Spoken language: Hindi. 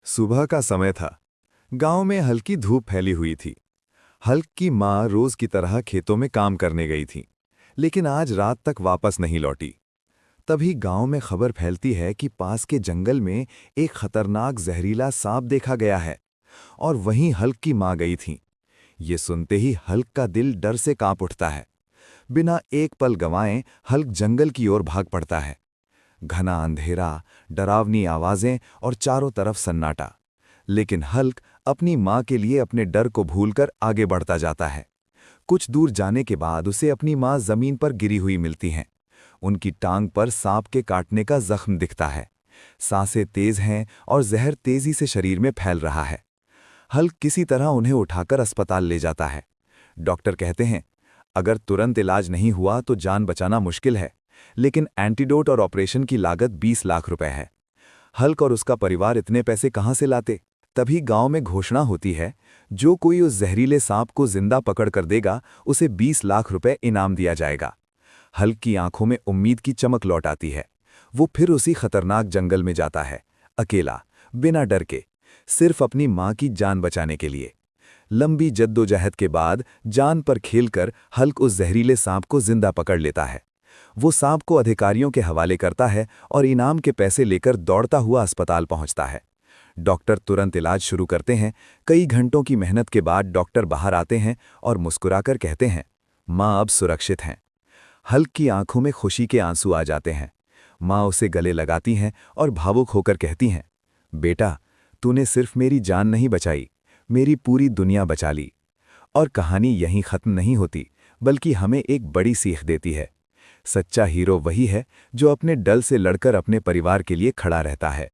सुबह का समय था। गांव में हल्की धूप फैली हुई थी। हल्क की माँ रोज की तरह खेतों में काम करने गई थी, लेकिन आज रात तक वापस नहीं लौटी। तभी गांव में खबर फैलती है कि पास के जंगल में एक खतरनाक जहरीला सांप देखा गया है, और वहीं हल्क की माँ गई थी। ये सुनते ही हल्क का दिल डर से कांप उठता है। बिना एक पल गंवाए हल्क जंगल की ओर भाग पड़ता है। घना अंधेरा, डरावनी आवाजें और चारों तरफ सन्नाटा। लेकिन हल्क अपनी माँ के लिए अपने डर को भूलकर आगे बढ़ता जाता है। कुछ दूर जाने के बाद उसे अपनी माँ जमीन पर गिरी हुई मिलती हैं। उनकी टांग पर सांप के काटने का जख्म दिखता है। सांसें तेज हैं और जहर तेजी से शरीर में फैल रहा है। हल्क किसी तरह उन्हें उठाकर अस्पताल ले जाता है। डॉक्टर कहते हैं, अगर तुरंत इलाज नहीं हुआ तो जान बचाना मुश्किल है, लेकिन एंटीडोट और ऑपरेशन की लागत 20 लाख रुपए है। हल्क और उसका परिवार इतने पैसे कहां से लाते? तभी गांव में घोषणा होती है, जो कोई उस जहरीले सांप को जिंदा पकड़ कर देगा, उसे 20 लाख रुपए इनाम दिया जाएगा। हल्क की आंखों में उम्मीद की चमक लौट आती है। वो फिर उसी खतरनाक जंगल में जाता है, अकेला, बिना डर के, सिर्फ अपनी मां की जान बचाने के लिए। लंबी जद्दोजहद के बाद जान पर खेलकर हल्क उस जहरीले सांप को जिंदा पकड़ लेता है। वो सांप को अधिकारियों के हवाले करता है और इनाम के पैसे लेकर दौड़ता हुआ अस्पताल पहुंचता है। डॉक्टर तुरंत इलाज शुरू करते हैं। कई घंटों की मेहनत के बाद डॉक्टर बाहर आते हैं और मुस्कुराकर कहते हैं, मां अब सुरक्षित हैं। हल्क की आंखों में खुशी के आंसू आ जाते हैं। मां उसे गले लगाती हैं और भावुक होकर कहती हैं, बेटा, तूने सिर्फ मेरी जान नहीं बचाई, मेरी पूरी दुनिया बचा ली। और कहानी यहीं खत्म नहीं होती, बल्कि हमें एक बड़ी सीख देती है। सच्चा हीरो वही है जो अपने डर से लड़कर अपने परिवार के लिए खड़ा रहता है।